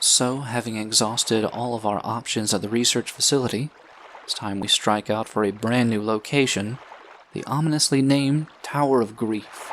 So, having exhausted all of our options at the research facility, it's time we strike out for a brand new location, the ominously named Tower of Grief.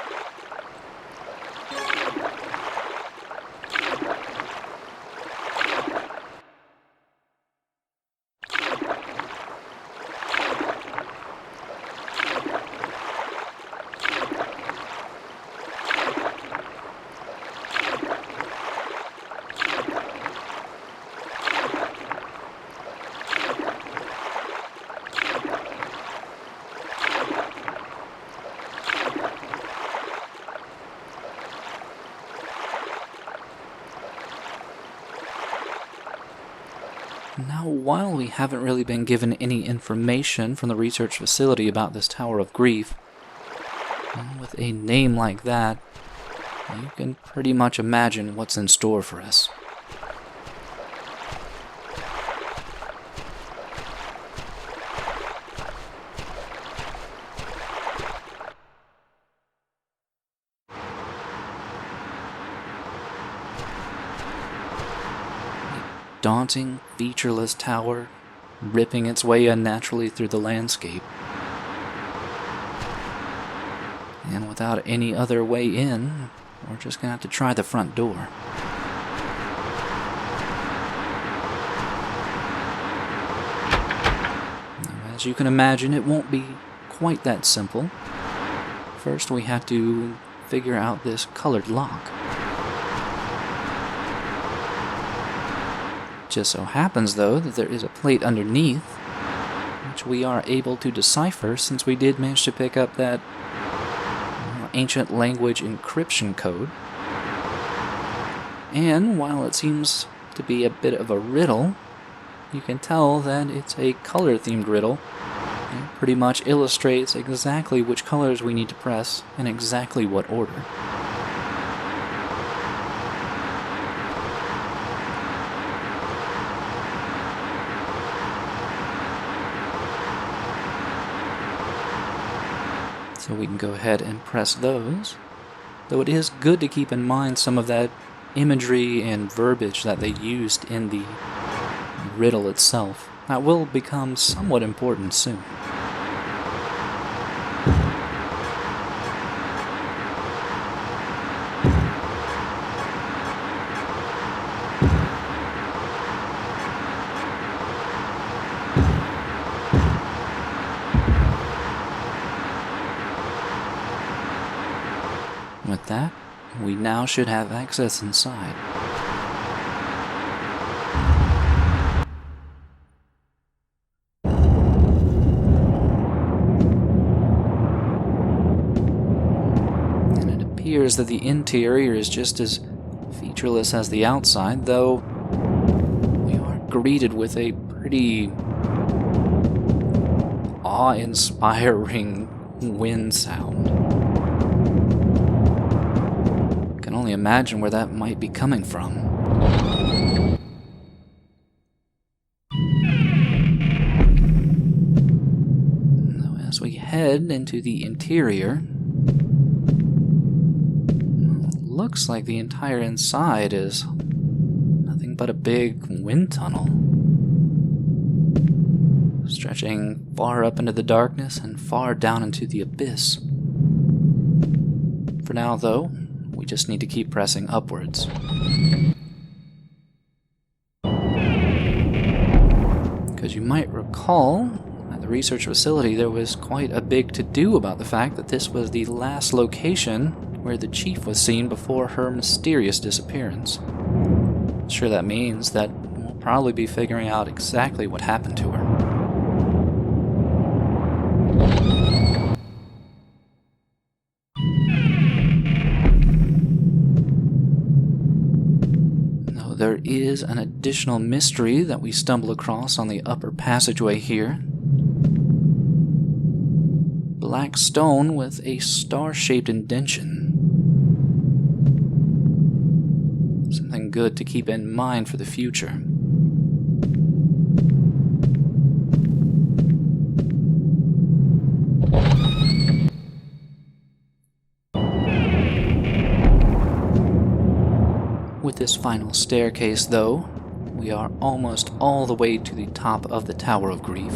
Now, while we haven't really been given any information from the research facility about this Tower of Grief, with a name like that, you can pretty much imagine what's in store for us. Daunting, featureless tower, ripping its way unnaturally through the landscape. And without any other way in, we're just gonna have to try the front door. Now, as you can imagine, it won't be quite that simple. First, we have to figure out this colored lock. Just so happens, though, that there is a plate underneath, which we are able to decipher since we did manage to pick up that ancient language encryption code. And while it seems to be a bit of a riddle, you can tell that it's a color-themed riddle. It pretty much illustrates exactly which colors we need to press in exactly what order. So we can go ahead and press those, though it is good to keep in mind some of that imagery and verbiage that they used in the riddle itself. That will become somewhat important soon. With that, we now should have access inside. And it appears that the interior is just as featureless as the outside, though we are greeted with a pretty awe-inspiring wind sound. Only imagine where that might be coming from. Now, as we head into the interior, looks like the entire inside is nothing but a big wind tunnel, stretching far up into the darkness and far down into the abyss. For now, though, we just need to keep pressing upwards. Because you might recall, at the research facility there was quite a big to-do about the fact that this was the last location where the chief was seen before her mysterious disappearance. Sure, that means that we'll probably be figuring out exactly what happened to her. There is an additional mystery that we stumble across on the upper passageway here. Black stone with a star-shaped indention. Something good to keep in mind for the future. this final staircase, though, we are almost all the way to the top of the Tower of Grief.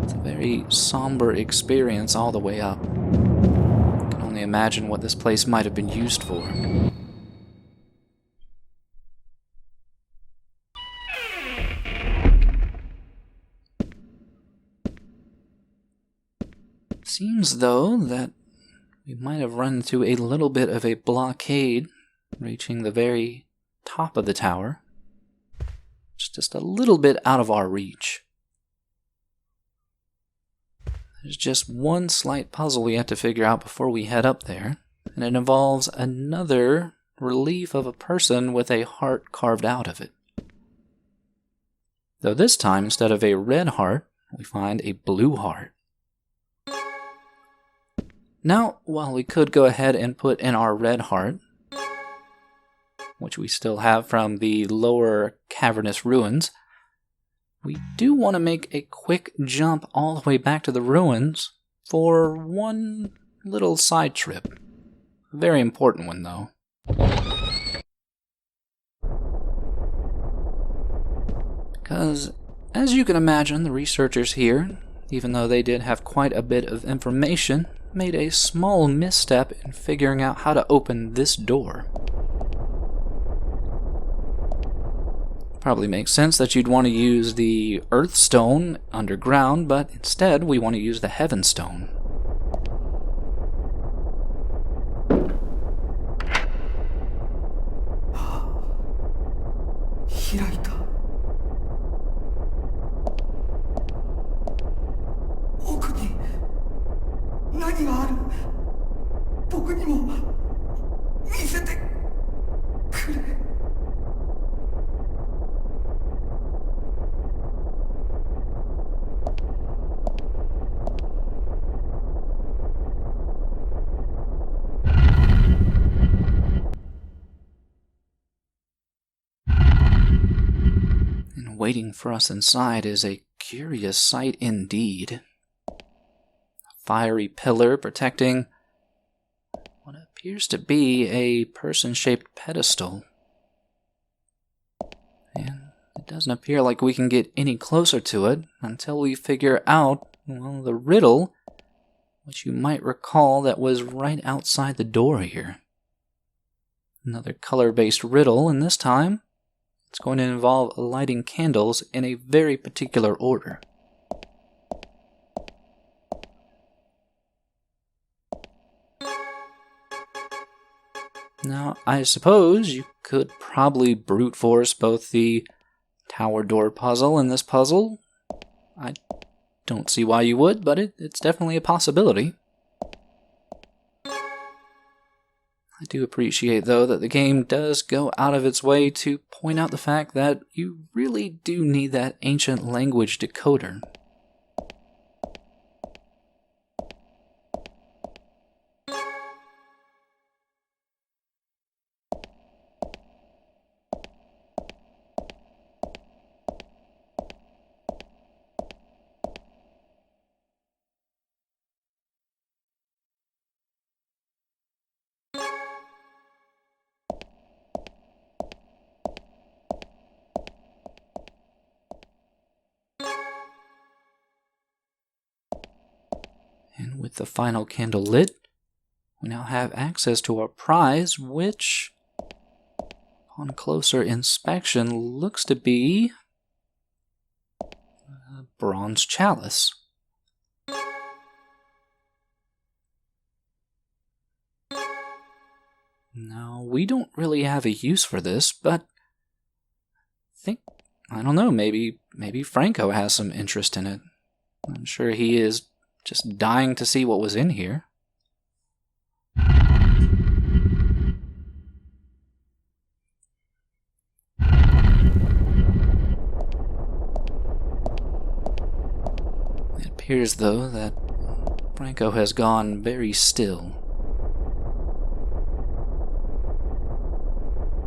It's a very somber experience all the way up. I can only imagine what this place might have been used for. Seems, though, that we might have run into a little bit of a blockade reaching the very top of the tower. It's just a little bit out of our reach. There's just one slight puzzle we have to figure out before we head up there, and it involves another relief of a person with a heart carved out of it. Though this time, instead of a red heart, we find a blue heart. Now, while we could go ahead and put in our red heart, which we still have from the lower cavernous ruins, we do want to make a quick jump all the way back to the ruins for one little side trip. A very important one, though. Because, as you can imagine, the researchers here, even though they did have quite a bit of information, made a small misstep in figuring out how to open this door. Probably makes sense that you'd want to use the Earth Stone underground, but instead we want to use the Heaven Stone. And waiting for us inside is a curious sight indeed. A fiery pillar protecting what appears to be a person-shaped pedestal. And it doesn't appear like we can get any closer to it until we figure out, well, the riddle, which you might recall that was right outside the door here. Another color-based riddle, and this time it's going to involve lighting candles in a very particular order. Now, I suppose you could probably brute force both the tower door puzzle and this puzzle. I don't see why you would, but it's definitely a possibility. I do appreciate, though, that the game does go out of its way to point out the fact that you really do need that ancient language decoder. And with the final candle lit, we now have access to our prize, which, upon closer inspection, looks to be a bronze chalice. Now, we don't really have a use for this, but I don't know, maybe Franco has some interest in it. I'm sure he is just dying to see what was in here. It appears, though, that Franco has gone very still.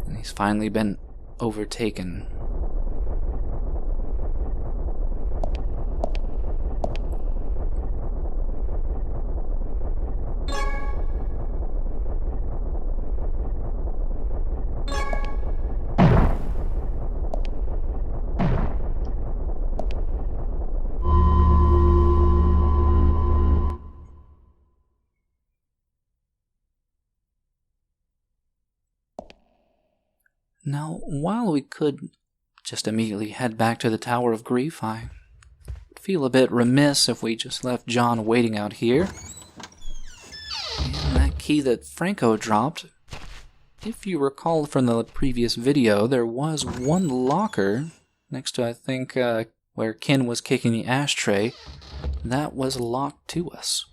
And he's finally been overtaken. Now, while we could just immediately head back to the Tower of Grief, I feel a bit remiss if we just left John waiting out here. And that key that Franco dropped, if you recall from the previous video, there was one locker next to, I think, where Ken was kicking the ashtray, that was locked to us.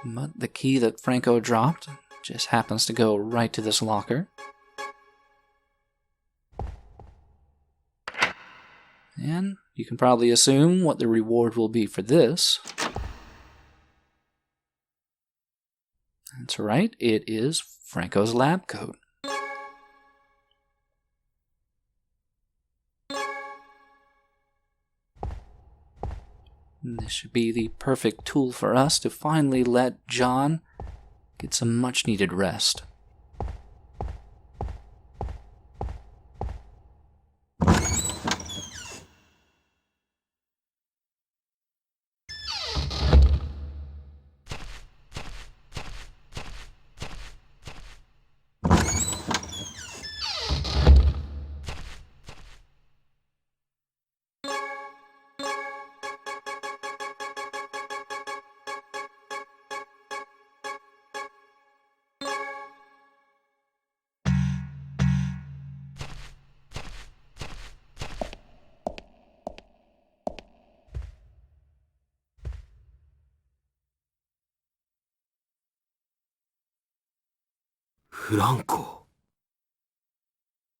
But the key that Franco dropped just happens to go right to this locker. And you can probably assume what the reward will be for this. That's right, it is Franco's lab coat. This should be the perfect tool for us to finally let John get some much needed rest.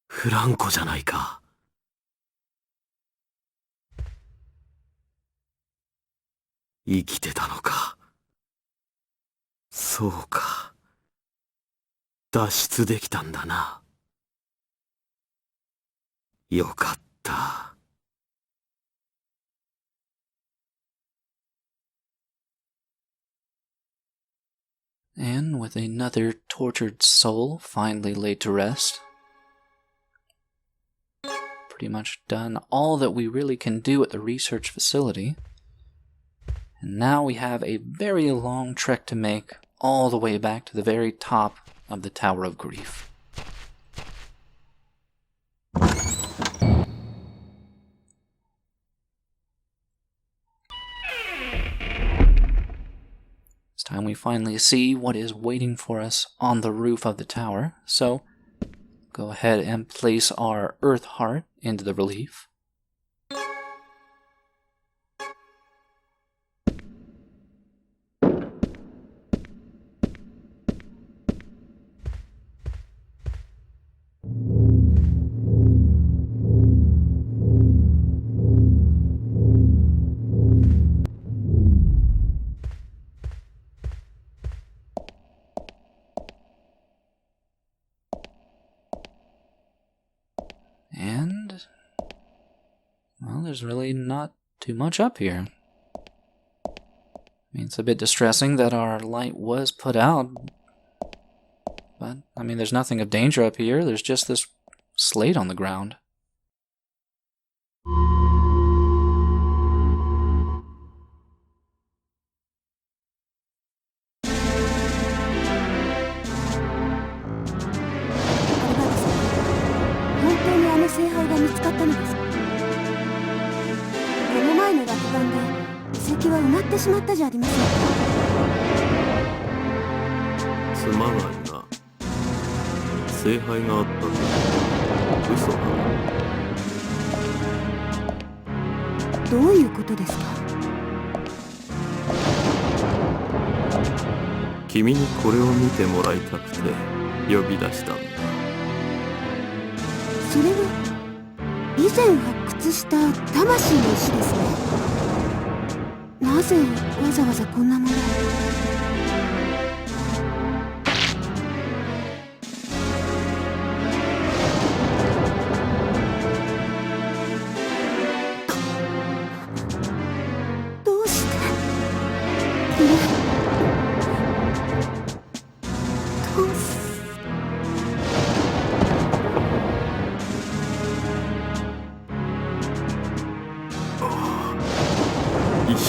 フランコじゃないか。生きてたのか。そうか。脱出できたんだな。よかった。And with another tortured soul finally laid to rest, pretty much done all that we really can do at the research facility, and now we have a very long trek to make all the way back to the very top of the Tower of Grief. It's time we finally see what is waiting for us on the roof of the tower, so go ahead and place our Earth Heart into the relief. And, well, there's really not too much up here. I mean, it's a bit distressing that our light was put out, but, I mean, there's nothing of danger up here. There's just this slate on the ground.君にこれを見てもらいたくて呼び出したんだ。それは以前発掘した魂の石ですね。なぜわざわざこんなものを。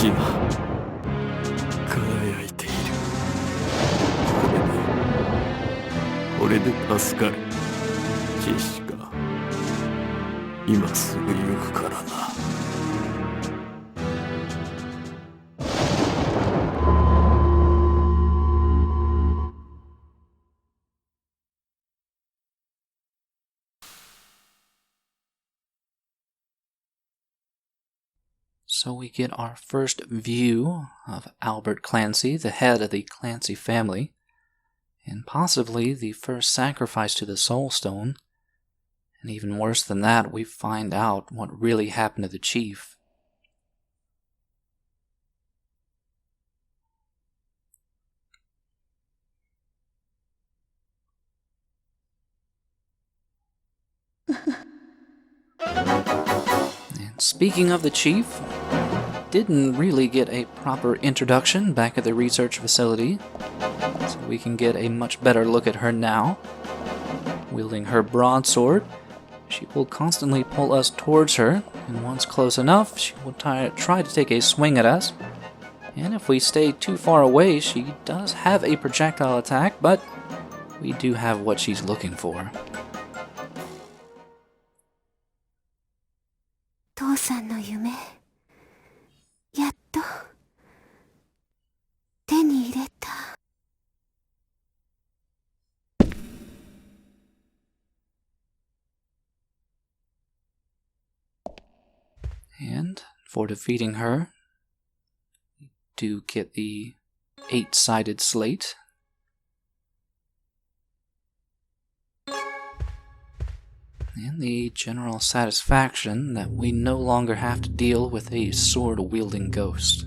今輝いている。これで助かる。ジェシカ、今すぐ行くからな。So we get our first view of Albert Clancy, the head of the Clancy family, and possibly the first sacrifice to the Soul Stone. And even worse than that, we find out what really happened to the chief. And speaking of the chief, didn't really get a proper introduction back at the research facility, so we can get a much better look at her now. Wielding her broadsword, she will constantly pull us towards her, and once close enough, she will try to take a swing at us. And if we stay too far away, she does have a projectile attack, but we do have what she's looking for. 父さんの夢、やっと手に入れた。And for defeating her, we do get the 8-sided slate. And the general satisfaction that we no longer have to deal with a sword-wielding ghost.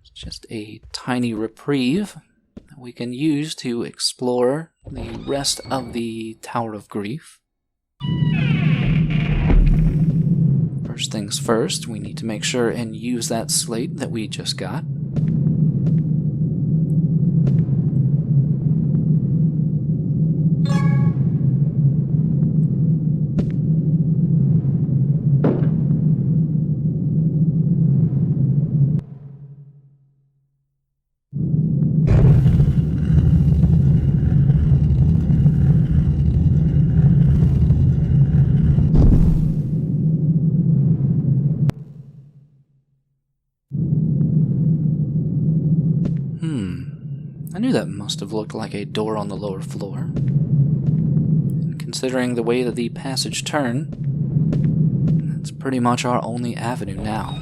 It's just a tiny reprieve that we can use to explore the rest of the Tower of Grief. First things first, we need to make sure and use that slate that we just got. I knew that must have looked like a door on the lower floor. And considering the way that the passage turned, that's pretty much our only avenue now.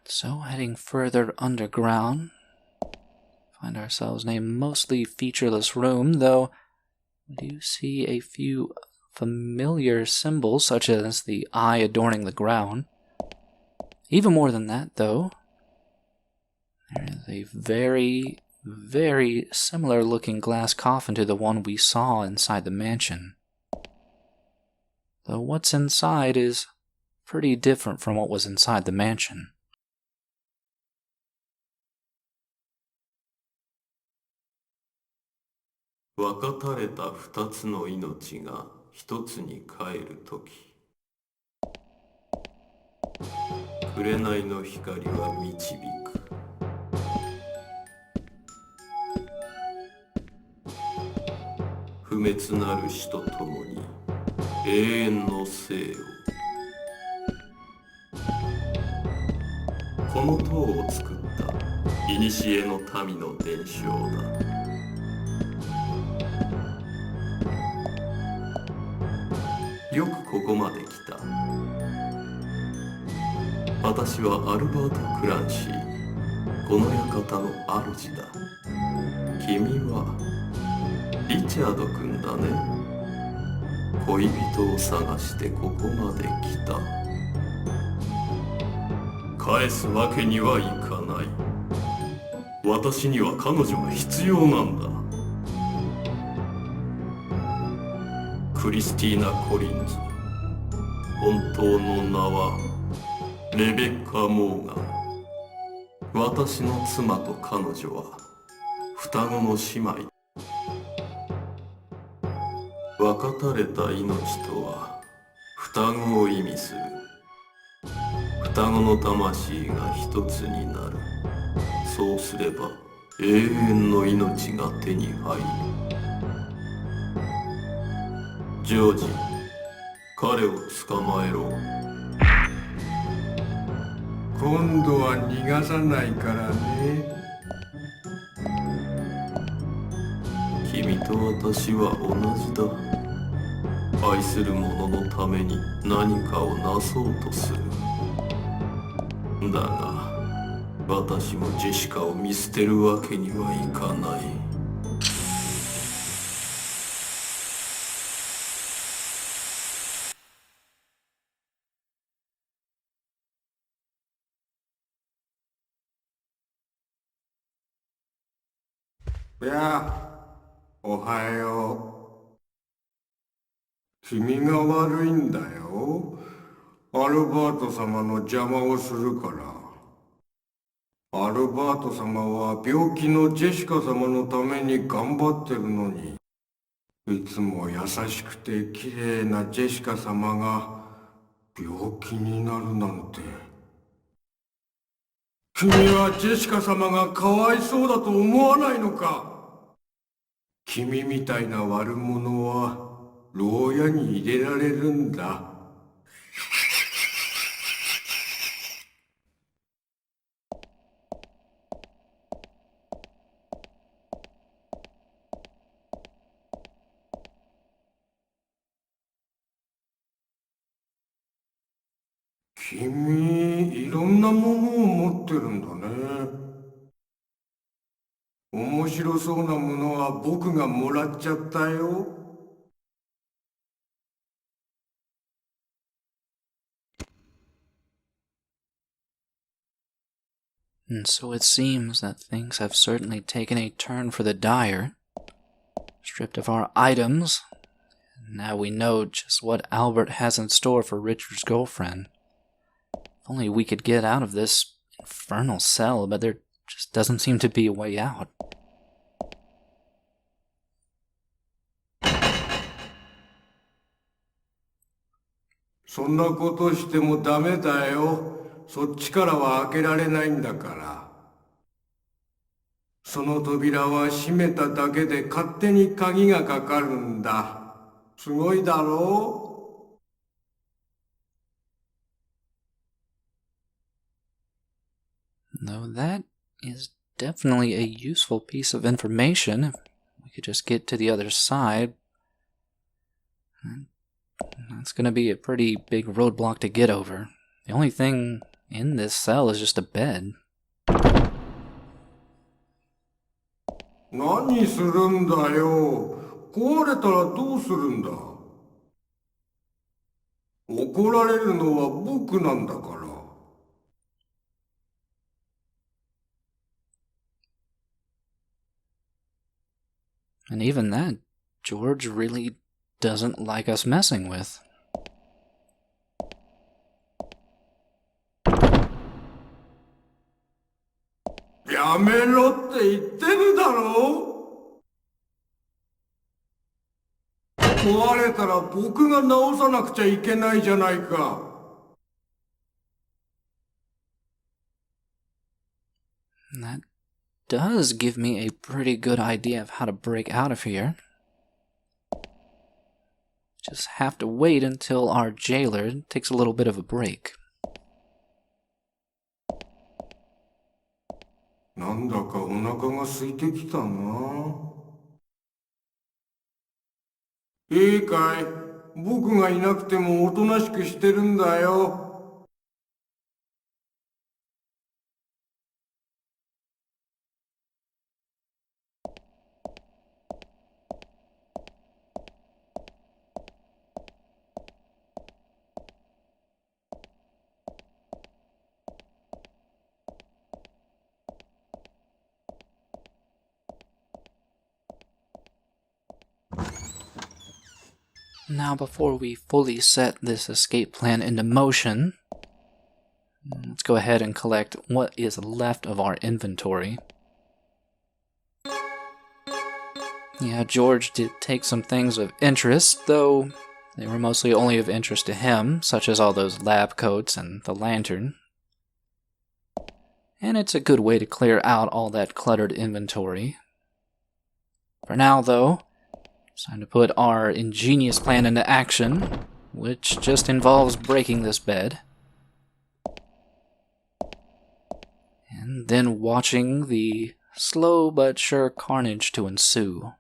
So, heading further underground, find ourselves in a mostly featureless room, though we do see a few familiar symbols, such as the eye adorning the ground. Even more than that, though, there is a very, very similar looking glass coffin to the one we saw inside the mansion. Though what's inside is pretty different from what was inside the mansion. 分かたれた二つの命が一つに帰るとき、紅の光は導く。不滅なる死とともに永遠の生を。この塔を作った古の民の伝承だ。よくここまで来た。私はアルバート・クランシー、この館の主だ。君はリチャード君だね。恋人を探してここまで来た。返すわけにはいかない。私には彼女が必要なんだ。クリスティーナ・コリンズ。本当の名はレベッカ・モーガン。私の妻と彼女は双子の姉妹。分かたれた命とは双子を意味する。双子の魂が一つになる。そうすれば永遠の命が手に入る。ジョージ、彼を捕まえろ。今度は逃がさないからね。君と私は同じだ。愛する者のために何かをなそうとする。だが私もジェシカを見捨てるわけにはいかない。いや、おはよう。君が悪いんだよ。アルバート様の邪魔をするから。アルバート様は病気のジェシカ様のために頑張ってるのに、いつも優しくて綺麗なジェシカ様が病気になるなんて。君はジェシカ様がかわいそうだと思わないのか？君みたいな悪者は牢屋に入れられるんだ。君、いろんなものを持ってるんだね。面白そうなものは僕がもらっちゃったよ。And so it seems that things have certainly taken a turn for the dire. Stripped of our items, now we know just what Albert has in store for Richard's girlfriend. If only we could get out of this infernal cell, but there just doesn't seem to be a way out. そんなことしてもダメだよ。そっちからは開けられないんだから。その扉は閉めただけで勝手に鍵がかかるんだ。すごいだろう? Though that is definitely a useful piece of information, if we could just get to the other side. That's going to be a pretty big roadblock to get over. The only thing in this cell is just a bed. 何するんだよ。壊れたらどうするんだ。怒られるのは僕なんだから。And even that, George really doesn't like us messing with. やめろって言ってるだろう。壊れたら僕が直さなくちゃいけないじゃないか。That does give me a pretty good idea of how to break out of here. Just have to wait until our jailer takes a little bit of a break. なんだかお腹が空いてきたな。いいかい、僕がいなくてもおとなしくしてるんだよ。Now, before we fully set this escape plan into motion, let's go ahead and collect what is left of our inventory. Yeah, George did take some things of interest, though they were mostly only of interest to him, such as all those lab coats and the lantern. And it's a good way to clear out all that cluttered inventory. For now, though, it's time to put our ingenious plan into action, which just involves breaking this bed. And then watching the slow but sure carnage to ensue.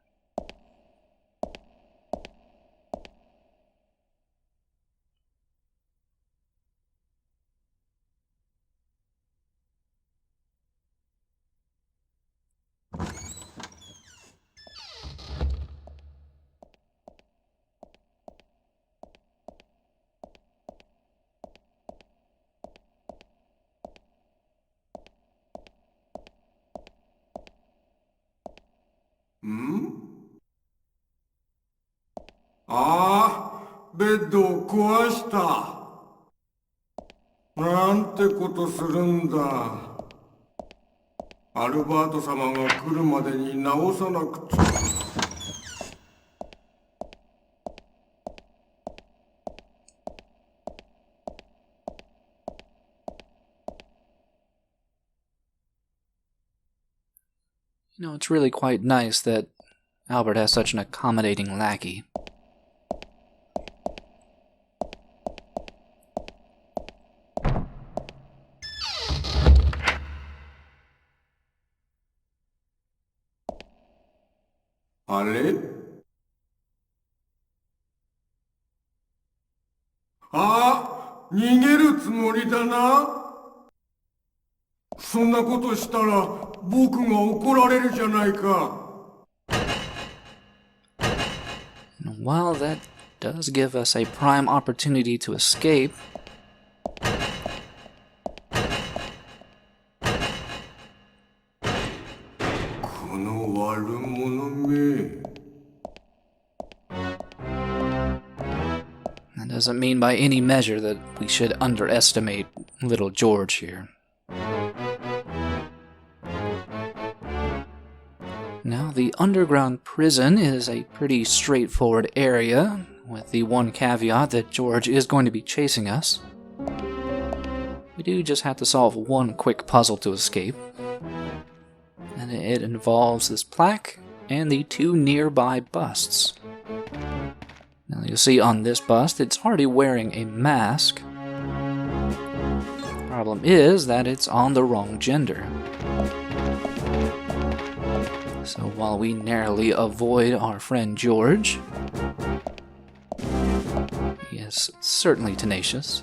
ベッドを壊した。なんてことするんだ。アルバート様が来るまでに直さなくちゃ。You know, it's really quite nice that Albert has such an accommodating lackey. Ah, 逃げるつもりだな。そんなことしたら僕が怒られるじゃないか。While that does give us a prime opportunity to escape, that doesn't mean by any measure that we should underestimate little George here. Now, the underground prison is a pretty straightforward area, with the one caveat that George is going to be chasing us. We do just have to solve one quick puzzle to escape, and it involves this plaque and the two nearby busts. Now, you'll see on this bust, it's already wearing a mask. The problem is that it's on the wrong gender. So while we narrowly avoid our friend George, he is certainly tenacious,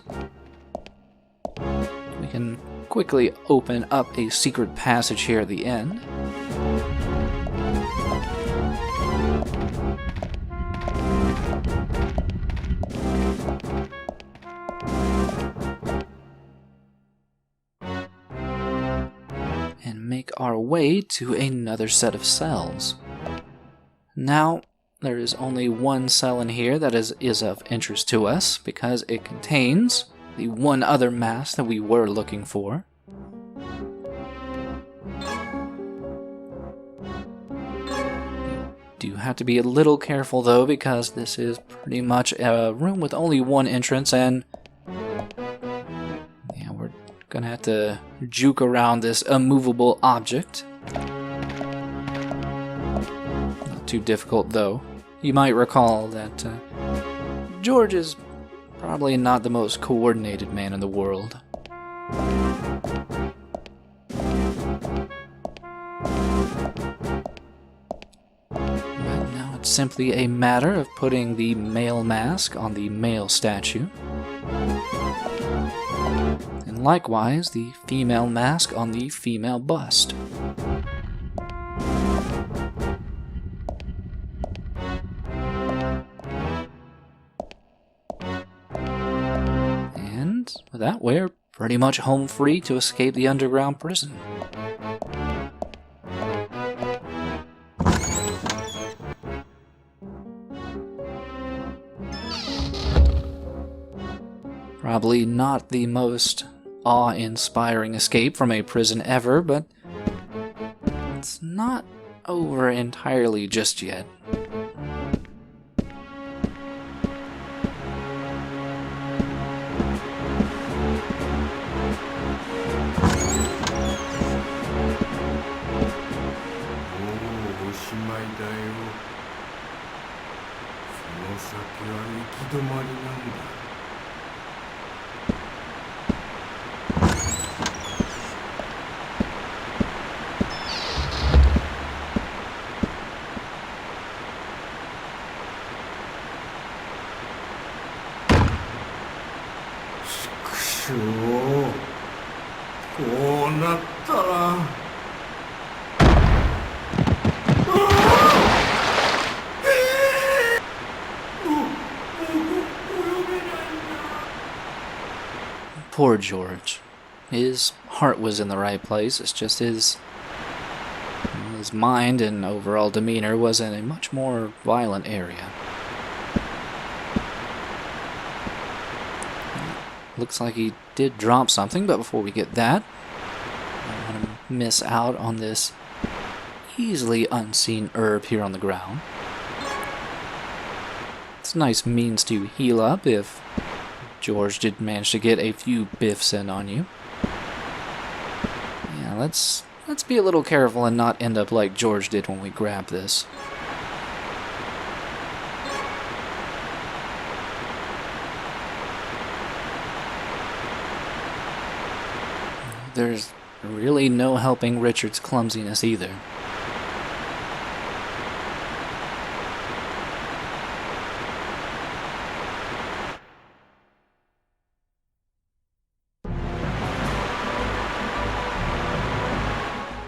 we can quickly open up a secret passage here at the end. Make our way to another set of cells. Now, there is only one cell in here that is of interest to us because it contains the one other mask that we were looking for. You do have to be a little careful though, because this is pretty much a room with only one entrance, and gonna have to juke around this immovable object. Not too difficult though. You might recall that George is probably not the most coordinated man in the world. But now it's simply a matter of putting the male mask on the male statue. Likewise, the female mask on the female bust. And with that, we're pretty much home free to escape the underground prison. probably not the most awe-inspiring escape from a prison ever, but it's not over entirely just yet. Poor George. His heart was in the right place. It's just his mind and overall demeanor was in a much more violent area. Looks like he did drop something, but before we get that, I don't want to miss out on this easily unseen herb here on the ground. It's a nice means to heal up if George did manage to get a few biffs in on you. Yeah, let's be a little careful and not end up like George did when we grabbed this. There's really no helping Richard's clumsiness either.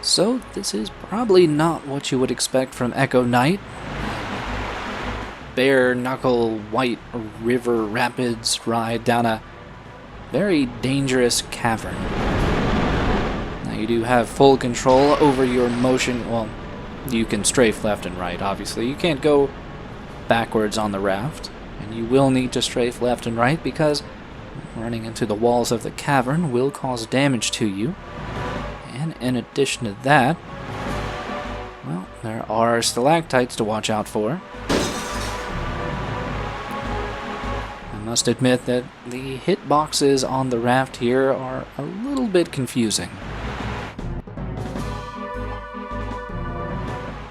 So, this is probably not what you would expect from Echo Knight. Bare knuckle white river rapids ride down a very dangerous cavern. Now, you do have full control over your motion. Well, you can strafe left and right, obviously. You can't go backwards on the raft, and you will need to strafe left and right because running into the walls of the cavern will cause damage to you. And in addition to that, well, there are stalactites to watch out for. I must admit that the hitboxes on the raft here are a little bit confusing.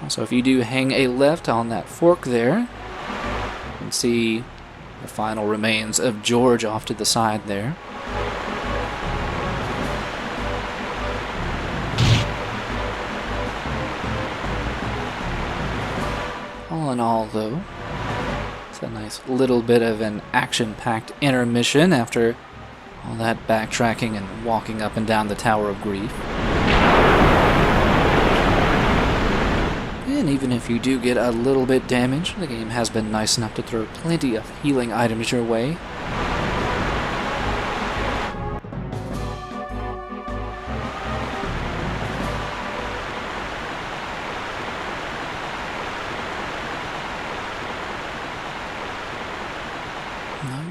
Also, if you do hang a left on that fork there, you can see the final remains of George off to the side there. All in all, though, it's a nice little bit of an action-packed intermission after all that backtracking and walking up and down the Tower of Grief. And even if you do get a little bit damaged, the game has been nice enough to throw plenty of healing items your way.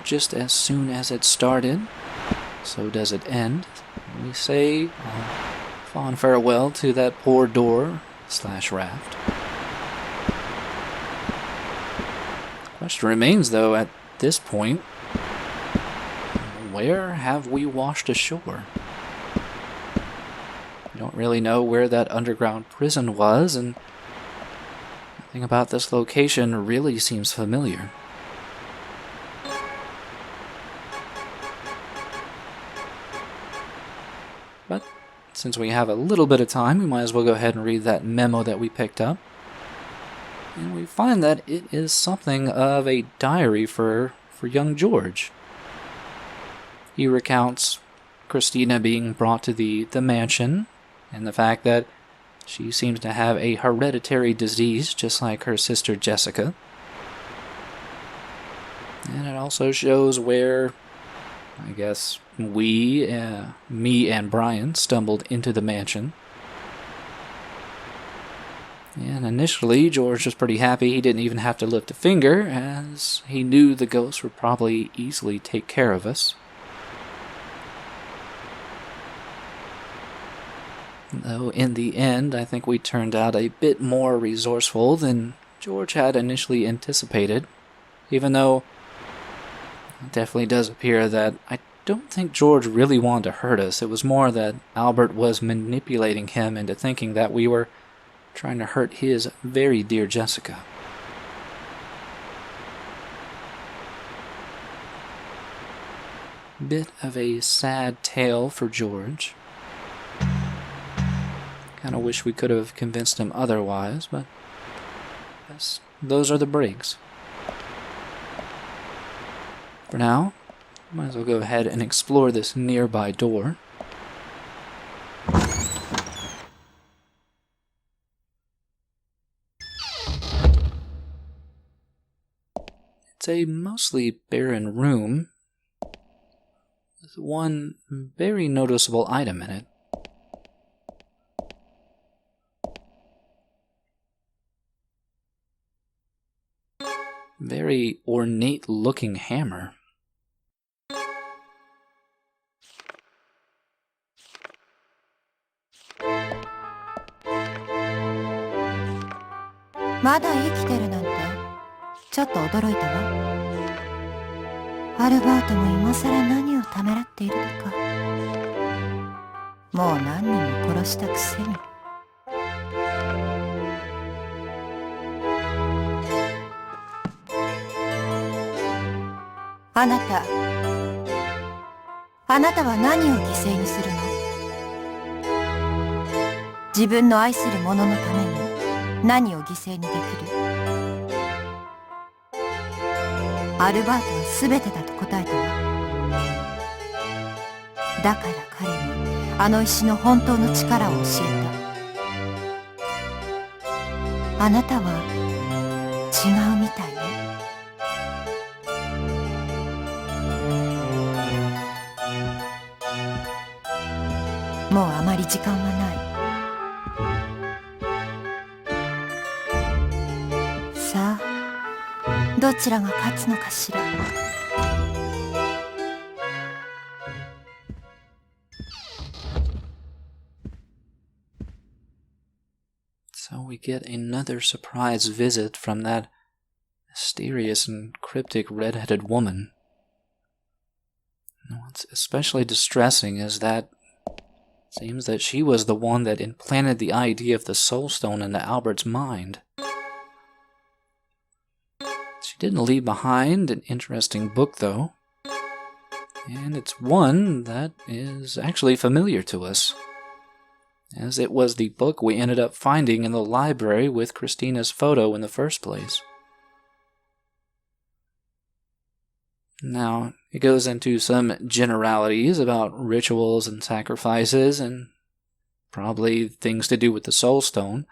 Just as soon as it started, so does it end. We say fond farewell to that poor door/raft. The question remains, though, at this point, where have we washed ashore? We don't really know where that underground prison was, and nothing about this location really seems familiar. But since we have a little bit of time, we might as well go ahead and read that memo that we picked up. And we find that it is something of a diary for young George. He recounts Christina being brought to the mansion, and the fact that she seems to have a hereditary disease just like her sister Jessica. And it also shows where, I guess, me and Brian stumbled into the mansion. And initially, George was pretty happy he didn't even have to lift a finger, as he knew the ghosts would probably easily take care of us. Though in the end, I think we turned out a bit more resourceful than George had initially anticipated, even though it definitely does appear that I don't think George really wanted to hurt us. It was more that Albert was manipulating him into thinking that we were trying to hurt his very dear Jessica. Bit of a sad tale for George. Kind of wish we could have convinced him otherwise, but I guess those are the breaks. For now, might as well go ahead and explore this nearby door. It's a mostly barren room with one very noticeable item in it. Very ornate looking hammer. Maだ生きてるなんてちょっと驚いたわ。アルバートも今さら何をためらっているのか。もう何人も殺したくせに。あなたは何を犠牲にするの？自分の愛する者のために何を犠牲にできる？アルバートは全てだと答えたわ。だから彼にあの石の本当の力を教えた。あなたは違うみたいね。もうあまり時間はない。さあ、どちらが勝つのかしら。So we get another surprise visit from that mysterious and cryptic red-headed woman. And what's especially distressing is that it seems that she was the one that implanted the idea of the Soul Stone into Albert's mind. She didn't leave behind an interesting book, though. And it's one that is actually familiar to us, as it was the book we ended up finding in the library with Christina's photo in the first place. Now, it goes into some generalities about rituals and sacrifices and probably things to do with the Soul Stone.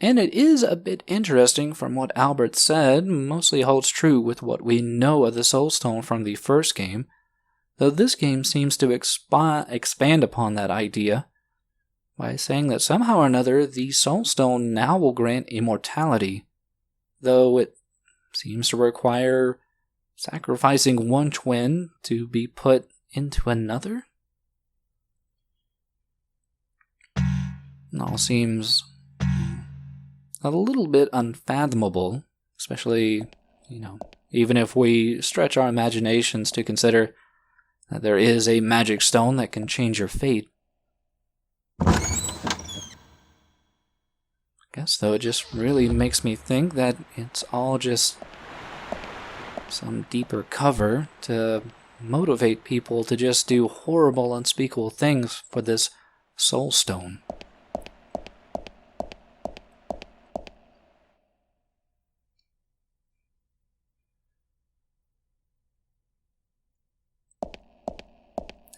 And it is a bit interesting from what Albert said, mostly holds true with what we know of the Soul Stone from the first game, though this game seems to expand upon that idea by saying that somehow or another the Soul Stone now will grant immortality, though it seems to require sacrificing one twin to be put into another? It all seems a little bit unfathomable, especially, even if we stretch our imaginations to consider that there is a magic stone that can change your fate. I guess, though, it just really makes me think that it's all just some deeper cover to motivate people to just do horrible, unspeakable things for this Soul Stone.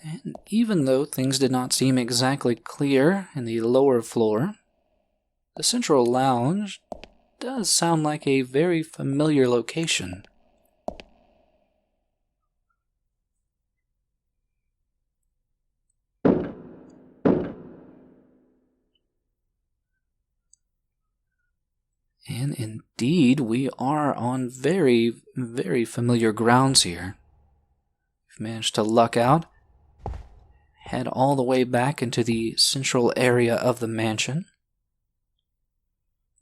And even though things did not seem exactly clear in the lower floor, the central lounge does sound like a very familiar location. And indeed, we are on very, very familiar grounds here. We've managed to luck out, head all the way back into the central area of the mansion.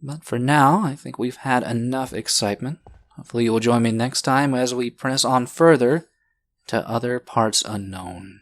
But for now, I think we've had enough excitement. Hopefully you will join me next time as we press on further to other parts unknown.